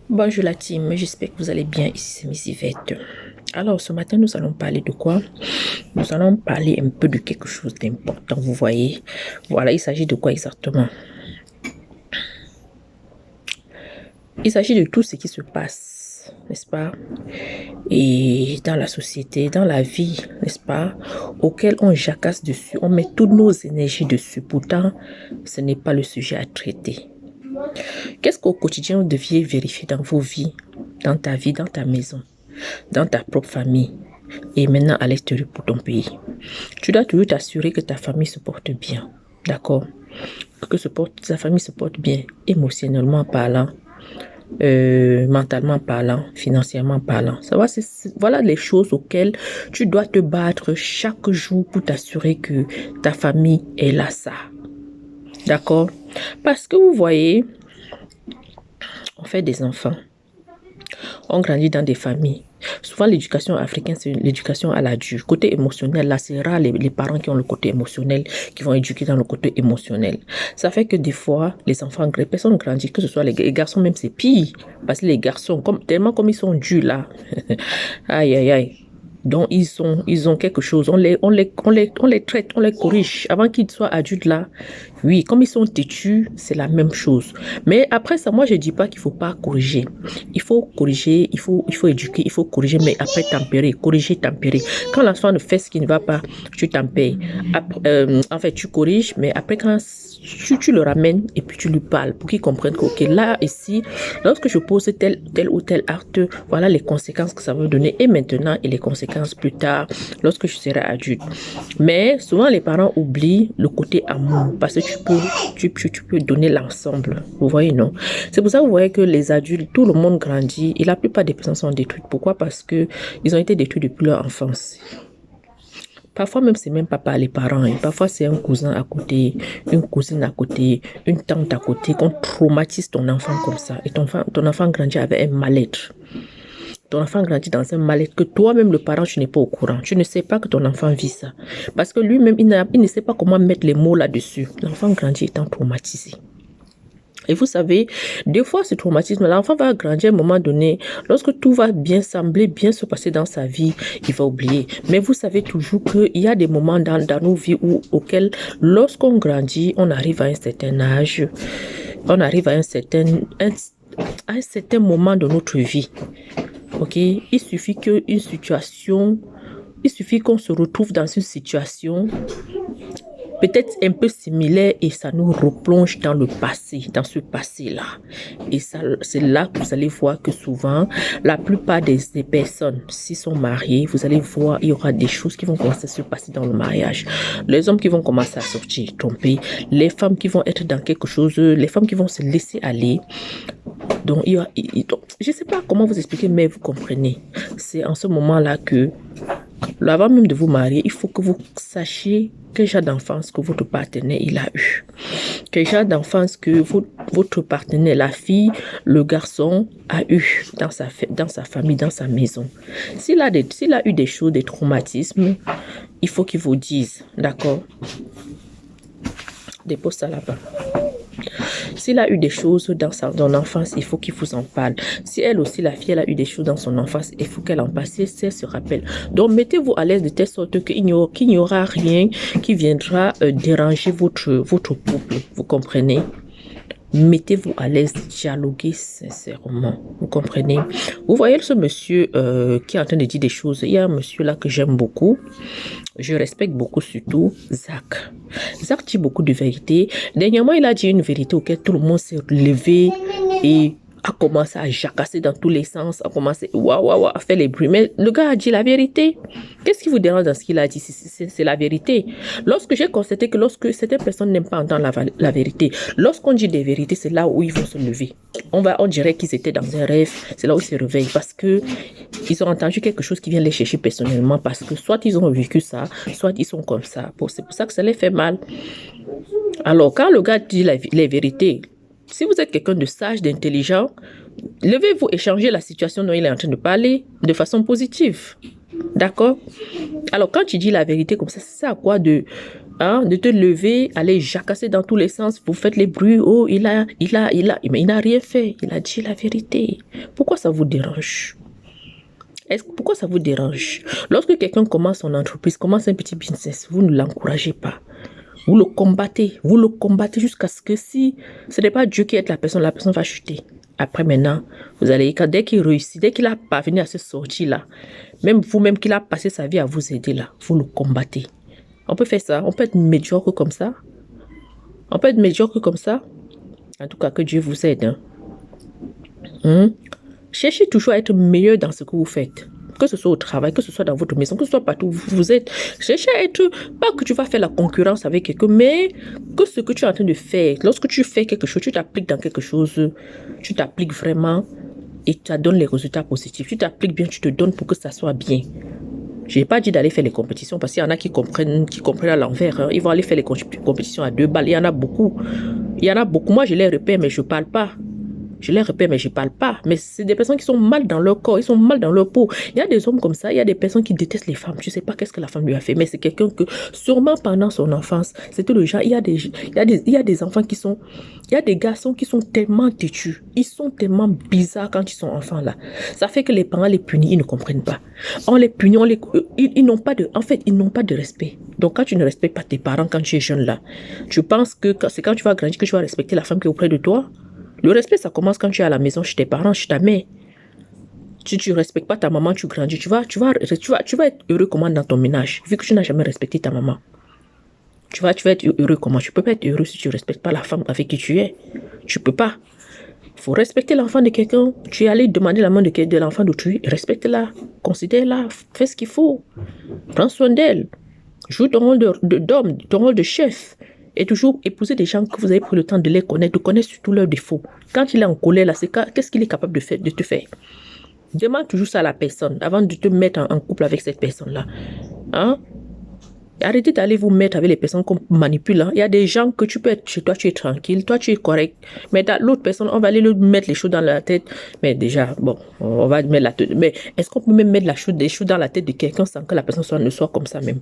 Bonjour la team, j'espère que vous allez bien. Ici c'est Miss Yvette. Alors ce matin nous allons parler de quoi? Nous allons parler un peu de quelque chose d'important, vous voyez. Voilà, il s'agit de quoi exactement? Il s'agit de tout ce qui se passe, n'est-ce pas? Et dans la société, dans la vie, n'est-ce pas? Auquel on jacasse dessus, on met toutes nos énergies dessus. Pourtant, ce n'est pas le sujet à traiter. Qu'est-ce qu'au quotidien vous deviez vérifier dans vos vies, dans ta vie, dans ta maison, dans ta propre famille et maintenant à l'extérieur pour ton pays? Tu dois toujours t'assurer que ta famille se porte bien, d'accord? Que ta famille se porte bien, émotionnellement parlant, mentalement parlant, financièrement parlant. Voilà les choses auxquelles tu dois te battre chaque jour pour t'assurer que ta famille est là, ça. D'accord? Parce que vous voyez, on fait des enfants. On grandit dans des familles. Souvent, l'éducation africaine, c'est l'éducation à l'adulte. Côté émotionnel, là, c'est rare les parents qui ont le côté émotionnel, qui vont éduquer dans le côté émotionnel. Ça fait que des fois, les enfants, personne ne grandit, que ce soit les garçons, même c'est pire. Parce que les garçons, tellement comme ils sont durs là, aïe, aïe, aïe. Donc, ils ont quelque chose. On les traite, on les corrige. Avant qu'ils soient adultes là, oui, comme ils sont têtus, c'est la même chose. Mais après ça, moi, je dis pas qu'il faut pas corriger. Il faut corriger, il faut éduquer, il faut corriger, mais après tempérer, corriger, tempérer. Quand l'enfant ne fait ce qui ne va pas, tu tempères. En fait, tu corriges, mais après, quand tu le ramènes et puis tu lui parles pour qu'il comprenne que, ok, là, ici, lorsque je pose tel ou tel acte, voilà les conséquences que ça va donner et maintenant et les conséquences plus tard lorsque je serai adulte. Mais souvent, les parents oublient le côté amour parce que tu peux donner l'ensemble. Vous voyez, non? C'est pour ça que vous voyez que les adultes, tout le monde grandit et la plupart des personnes sont détruites. Pourquoi? Parce que ils ont été détruits depuis leur enfance. Parfois même, c'est même pas par les parents. Et parfois, c'est un cousin à côté, une cousine à côté, une tante à côté, qu'on traumatise ton enfant comme ça. Et ton enfant grandit avec un mal-être. Ton enfant grandit dans un mal-être que toi-même, le parent, tu n'es pas au courant. Tu ne sais pas que ton enfant vit ça. Parce que lui-même, il ne sait pas comment mettre les mots là-dessus. L'enfant grandit étant traumatisé. Et vous savez, des fois, ce traumatisme, l'enfant va grandir à un moment donné. Lorsque tout va bien sembler bien se passer dans sa vie, il va oublier. Mais vous savez toujours qu'il y a des moments dans nos vies auxquels, lorsqu'on grandit, on arrive à un certain âge, on arrive à un certain moment de notre vie. Ok? Il suffit qu'on se retrouve dans une situation peut-être un peu similaire et ça nous replonge dans le passé, dans ce passé-là. Et ça, c'est là que vous allez voir que souvent, la plupart des personnes, s'ils sont mariés, vous allez voir, il y aura des choses qui vont commencer à se passer dans le mariage. Les hommes qui vont commencer à sortir, tromper, les femmes qui vont être dans quelque chose, les femmes qui vont se laisser aller. Donc, je ne sais pas comment vous expliquer, mais vous comprenez. C'est en ce moment-là que, avant même de vous marier, il faut que vous sachiez quel genre d'enfance que votre partenaire il a eu. Quel genre d'enfance que votre partenaire, la fille, le garçon a eu dans sa famille, dans sa maison. S'il a eu des choses, des traumatismes, il faut qu'il vous dise, d'accord? Dépose ça là-bas. S'il a eu des choses dans son enfance, il faut qu'il vous en parle. Si elle aussi, la fille, elle a eu des choses dans son enfance, il faut qu'elle en passe, si elle se rappelle. Donc, mettez-vous à l'aise de telle sorte qu'il n'y aura rien qui viendra déranger votre couple. Vous comprenez? Mettez-vous à l'aise, dialoguez sincèrement. Vous comprenez? Vous voyez ce monsieur qui est en train de dire des choses. Il y a un monsieur là que j'aime beaucoup. Je respecte beaucoup surtout Zach. Zach dit beaucoup de vérité. Dernièrement, il a dit une vérité auquel tout le monde s'est levé et a commencé à jacasser dans tous les sens, a commencé à faire les bruits. Mais le gars a dit la vérité. Qu'est-ce qui vous dérange dans ce qu'il a dit? C'est la vérité. Lorsque j'ai constaté que lorsque certaines personnes n'aiment pas entendre la vérité, lorsqu'on dit des vérités, c'est là où ils vont se lever. On dirait qu'ils étaient dans un rêve. C'est là où ils se réveillent parce que ils ont entendu quelque chose qui vient les chercher personnellement parce que soit ils ont vécu ça, soit ils sont comme ça. C'est pour ça que ça les fait mal. Alors, quand le gars dit les vérités, si vous êtes quelqu'un de sage, d'intelligent, levez-vous et changez la situation dont il est en train de parler de façon positive. D'accord? Alors, quand tu dis la vérité comme ça, c'est à quoi de Hein, de te lever, aller jacasser dans tous les sens, vous faites les bruits, oh, mais il n'a rien fait, il a dit la vérité. Pourquoi ça vous dérange? Pourquoi ça vous dérange? Lorsque quelqu'un commence son entreprise, commence un petit business, vous ne l'encouragez pas. Vous le combattez jusqu'à ce que si ce n'est pas Dieu qui aide la personne va chuter. Après maintenant, vous allez, dès qu'il réussit, dès qu'il a parvenu à se sortir là, même vous-même qu'il a passé sa vie à vous aider là, vous le combattez. On peut faire ça, on peut être médiocre comme ça. On peut être médiocre comme ça. En tout cas, que Dieu vous aide. Cherchez toujours à être meilleur dans ce que vous faites. Que ce soit au travail, que ce soit dans votre maison, que ce soit partout où vous êtes. Cherchez à être, pas que tu vas faire la concurrence avec quelqu'un, mais que ce que tu es en train de faire, lorsque tu fais quelque chose, tu t'appliques dans quelque chose, tu t'appliques vraiment et ça donne les résultats positifs. Tu t'appliques bien, tu te donnes pour que ça soit bien. Je n'ai pas dit d'aller faire les compétitions parce qu'il y en a qui comprennent à l'envers. Ils vont aller faire les compétitions à 2 balles. Il y en a beaucoup. Moi, je les repère, mais je ne parle pas. Je les repère, mais je ne parle pas. Mais c'est des personnes qui sont mal dans leur corps, ils sont mal dans leur peau. Il y a des hommes comme ça, il y a des personnes qui détestent les femmes. Tu ne sais pas qu'est-ce que la femme lui a fait, mais c'est quelqu'un que, sûrement pendant son enfance, c'était le genre, il y a des enfants qui sont, il y a des garçons qui sont tellement têtus, ils sont tellement bizarres quand ils sont enfants là. Ça fait que les parents les punissent, ils ne comprennent pas. On les punit, ils n'ont pas de, en fait, ils n'ont pas de respect. Donc quand tu ne respectes pas tes parents quand tu es jeune là, tu penses que c'est quand tu vas grandir que tu vas respecter la femme qui est auprès de toi? Le respect, ça commence quand tu es à la maison, chez tes parents, chez ta mère. Si tu ne respectes pas ta maman, tu grandis. Tu vas être heureux comment dans ton ménage, vu que tu n'as jamais respecté ta maman. Tu vas être heureux comment? Tu ne peux pas être heureux si tu ne respectes pas la femme avec qui tu es. Tu ne peux pas. Il faut respecter l'enfant de quelqu'un. Tu es allé demander la main de l'enfant d'autrui. Respecte-la, considère-la, fais ce qu'il faut. Prends soin d'elle. Joue ton rôle d'homme, ton rôle de chef. Et toujours épouser des gens que vous avez pris le temps de les connaître, de connaître surtout leurs défauts. Quand il est en colère, là, qu'est-ce qu'il est capable de faire, de te faire? Demande toujours ça à la personne avant de te mettre en couple avec cette personne-là. Hein? Arrêtez d'aller vous mettre avec les personnes qu'on manipule. Hein? Il y a des gens que tu peux être chez toi, tu es tranquille, toi tu es correct. Mais l'autre personne, on va aller lui mettre les choses dans la tête. Mais déjà, bon, on va mettre la tête. Mais est-ce qu'on peut même mettre des choses dans la tête de quelqu'un sans que la personne ne soit comme ça même?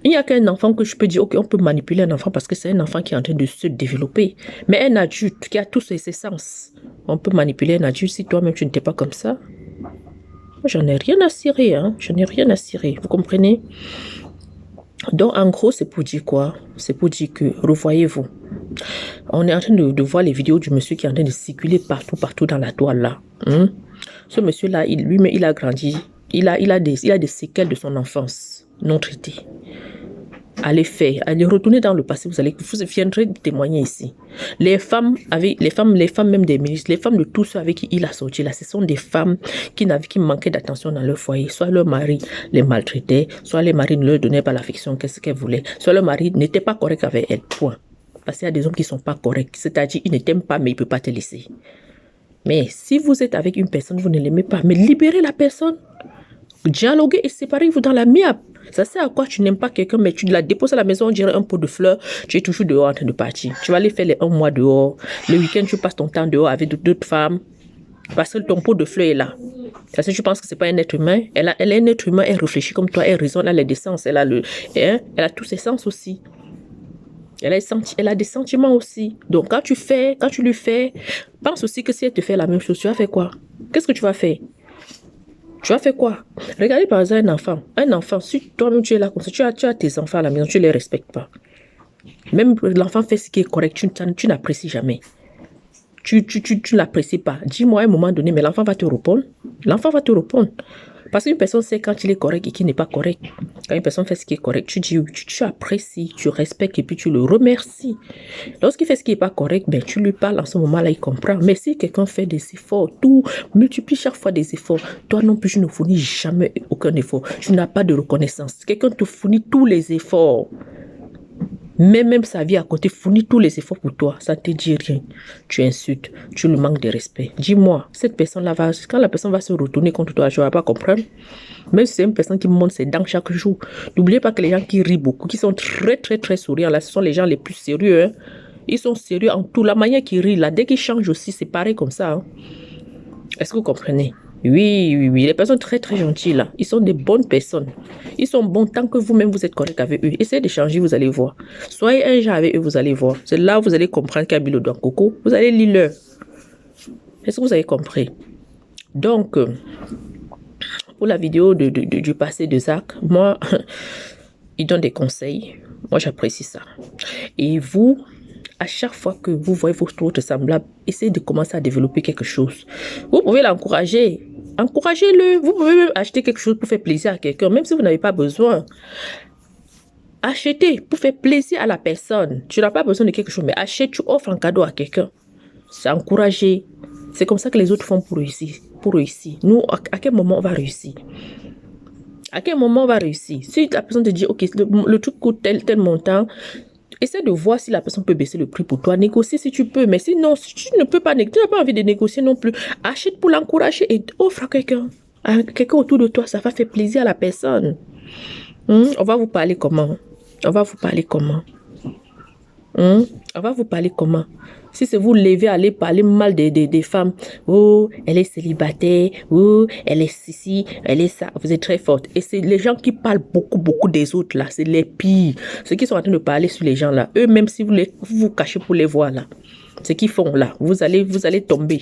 Il n'y a qu'un enfant que je peux dire, ok, on peut manipuler un enfant parce que c'est un enfant qui est en train de se développer. Mais un adulte qui a tous ses sens, on peut manipuler un adulte si toi-même tu n'étais pas comme ça. Moi, j'en ai rien à cirer, hein. Je n'ai rien à cirer, vous comprenez? Donc, en gros, c'est pour dire quoi? C'est pour dire que, revoyez-vous. On est en train de voir les vidéos du monsieur qui est en train de circuler partout dans la toile là. Ce monsieur-là, lui-même, il a grandi. Il a des séquelles de son enfance non traitées. Allez retourner dans le passé, vous viendrez témoigner ici. Les femmes même des ministres, les femmes de tous ceux avec qui il a sorti là, ce sont des femmes qui manquaient d'attention dans leur foyer. Soit leur mari les maltraitait, soit les maris ne leur donnaient pas l'affection qu'est-ce qu'elles voulaient, soit leur mari n'était pas correct avec elle, point. Parce qu'il y a des hommes qui ne sont pas corrects, c'est-à-dire ils ne t'aiment pas mais ils ne peuvent pas te laisser. Mais si vous êtes avec une personne, vous ne l'aimez pas, mais libérez la personne. Dialoguez et séparez-vous dans l'amiable. Ça sert à quoi tu n'aimes pas quelqu'un, mais tu la déposes à la maison, on dirait un pot de fleurs, tu es toujours dehors en train de partir. Tu vas aller faire les 1 mois dehors. Le week-end, tu passes ton temps dehors avec d'autres femmes. Parce que ton pot de fleurs est là. Parce que tu penses que ce n'est pas un être humain. Elle est un être humain, elle réfléchit comme toi, elle raisonne, elle a des sens, elle a tous ses sens aussi. Elle a des sentiments aussi. Donc quand tu lui fais, pense aussi que si elle te fait la même chose, tu vas faire quoi? Qu'est-ce que tu vas faire? Tu as fait quoi? Regardez par exemple un enfant. Un enfant, si toi-même tu es là comme ça, tu as tes enfants à la maison, tu ne les respectes pas. Même l'enfant fait ce qui est correct, tu n'apprécies jamais. Tu ne l'apprécies pas. Dis-moi à un moment donné, mais l'enfant va te répondre. L'enfant va te répondre. Parce qu'une personne sait quand il est correct et qu'il n'est pas correct. Quand une personne fait ce qui est correct, tu apprécies, tu respectes et puis tu le remercies. Lorsqu'il fait ce qui n'est pas correct, ben, tu lui parles en ce moment-là, il comprend. Mais si quelqu'un fait des efforts, tout multiplie chaque fois des efforts, toi non plus, tu ne fournis jamais aucun effort. Tu n'as pas de reconnaissance. Quelqu'un te fournit tous les efforts. Mais même sa vie à côté fournit tous les efforts pour toi, ça ne te dit rien. Tu insultes, tu lui manques de respect. Dis-moi, cette personne-là quand la personne va se retourner contre toi, tu ne vas pas comprendre. Même si c'est une personne qui monte ses dents chaque jour. N'oubliez pas que les gens qui rient beaucoup, qui sont très très très souriants, là, ce sont les gens les plus sérieux. Hein. Ils sont sérieux en tout. La manière qu'ils rient, là, dès qu'ils changent aussi, c'est pareil comme ça. Hein. Est-ce que vous comprenez? Oui, oui, oui. Les personnes très, très gentilles, là, ils sont des bonnes personnes. Ils sont bons tant que vous-même, vous êtes correct avec eux. Essayez d'échanger, vous allez voir. Soyez un genre avec eux, vous allez voir. C'est là où vous allez comprendre qu'il y a le doigt coco. Vous allez lire leur. Est-ce que vous avez compris? Donc, pour la vidéo du passé de Zach, moi, il donne des conseils. Moi, j'apprécie ça. Et vous, à chaque fois que vous voyez votre autre semblable, essayez de commencer à développer quelque chose. Vous pouvez l'encourager. Encouragez-le. Vous pouvez même acheter quelque chose pour faire plaisir à quelqu'un, même si vous n'avez pas besoin. Achetez pour faire plaisir à la personne. Tu n'as pas besoin de quelque chose, mais achète, tu offres un cadeau à quelqu'un. C'est encourager. C'est comme ça que les autres font pour réussir. Nous, à quel moment on va réussir? À quel moment on va réussir? Si la personne te dit, ok, le truc coûte tel montant, essaie de voir si la personne peut baisser le prix pour toi. Négocie si tu peux. Mais sinon, si tu ne peux pas, tu n'as pas envie de négocier non plus, achète pour l'encourager et offre à quelqu'un. À quelqu'un autour de toi, ça va faire plaisir à la personne. On va vous parler comment? On va vous parler comment? On va vous parler comment? Si c'est vous lever, aller parler mal des femmes. Oh, elle est célibataire. Oh, elle est ceci, elle est ça. Vous êtes très forte. Et c'est les gens qui parlent beaucoup des autres là. C'est les pires. Ceux qui sont en train de parler sur les gens là. Eux, même si vous cachez pour les voir là. Ce qu'ils font là. Vous allez tomber.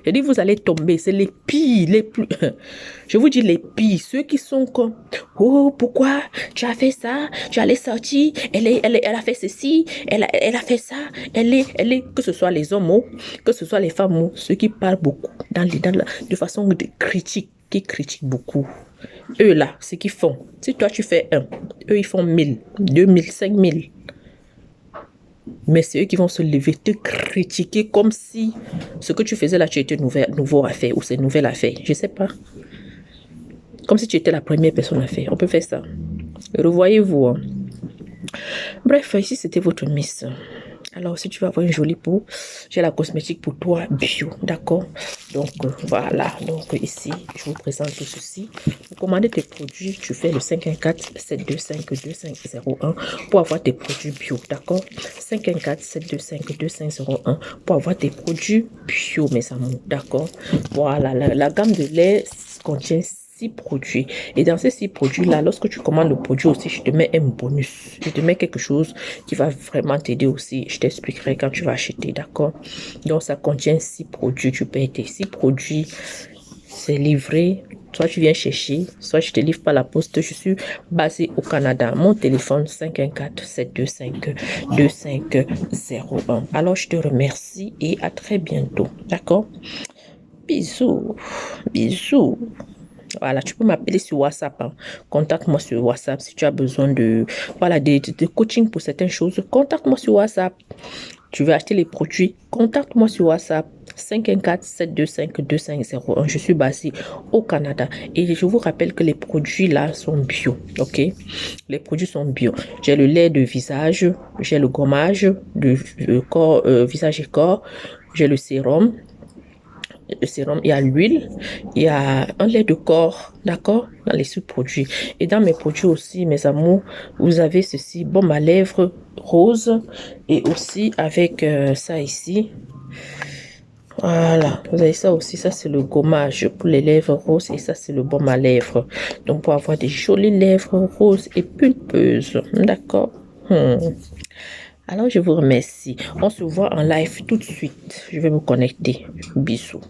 Je dis vous allez tomber. C'est les pires, les plus... Je vous dis les pires. Ceux qui sont comme... Oh, pourquoi tu as fait ça? Tu allais sortir. Elle a fait ceci. Elle a fait ça. Elle est... Que ce soit les hommes, que ce soit les femmes, ceux qui parlent beaucoup. De façon critique. Qui critiquent beaucoup. Eux là, ce qu'ils font. Si toi tu fais 1, eux ils font 1000, 2000, 5000. Mais c'est eux qui vont se lever, te critiquer comme si ce que tu faisais là, tu étais nouveau à faire ou c'est nouvelle à faire. Je sais pas. Comme si tu étais la première personne à faire. On peut faire ça. Revoyez-vous. Hein. Bref, ici c'était votre Miss. Alors, si tu veux avoir une jolie peau, j'ai la cosmétique pour toi bio, d'accord? Donc, voilà. Donc, ici, je vous présente tout ceci. Pour commander tes produits, tu fais le 514-725-2501 pour avoir tes produits bio, d'accord? 514-725-2501 pour avoir tes produits bio, mes amours, d'accord? Voilà, la gamme de lait contient 6 produits. Et dans ces 6 produits-là, lorsque tu commandes le produit aussi, je te mets un bonus. Je te mets quelque chose qui va vraiment t'aider aussi. Je t'expliquerai quand tu vas acheter, d'accord? Donc, ça contient 6 produits. Tu payes tes 6 produits. C'est livré. Soit tu viens chercher, soit je te livre par la poste. Je suis basée au Canada. Mon téléphone 514-725-2501. Alors, je te remercie et à très bientôt, d'accord? Bisous. Bisous. Voilà, tu peux m'appeler sur WhatsApp. Hein. Contacte-moi sur WhatsApp si tu as besoin de coaching pour certaines choses. Contacte-moi sur WhatsApp. Tu veux acheter les produits? Contacte-moi sur WhatsApp. 514-725-2501. Je suis basée au Canada. Et je vous rappelle que les produits là sont bio. Ok? Les produits sont bio. J'ai le lait de visage. J'ai le gommage de corps, visage et corps. J'ai le sérum. Le sérum, il y a l'huile, il y a un lait de corps, d'accord, dans les sous-produits. Et dans mes produits aussi, mes amours, vous avez ceci, baume à lèvres rose, et aussi avec ça ici. Voilà, vous avez ça aussi, ça c'est le gommage pour les lèvres roses, et ça c'est le baume à lèvres. Donc pour avoir des jolies lèvres roses et pulpeuses, d'accord. Alors je vous remercie. On se voit en live tout de suite. Je vais me connecter. Bisous.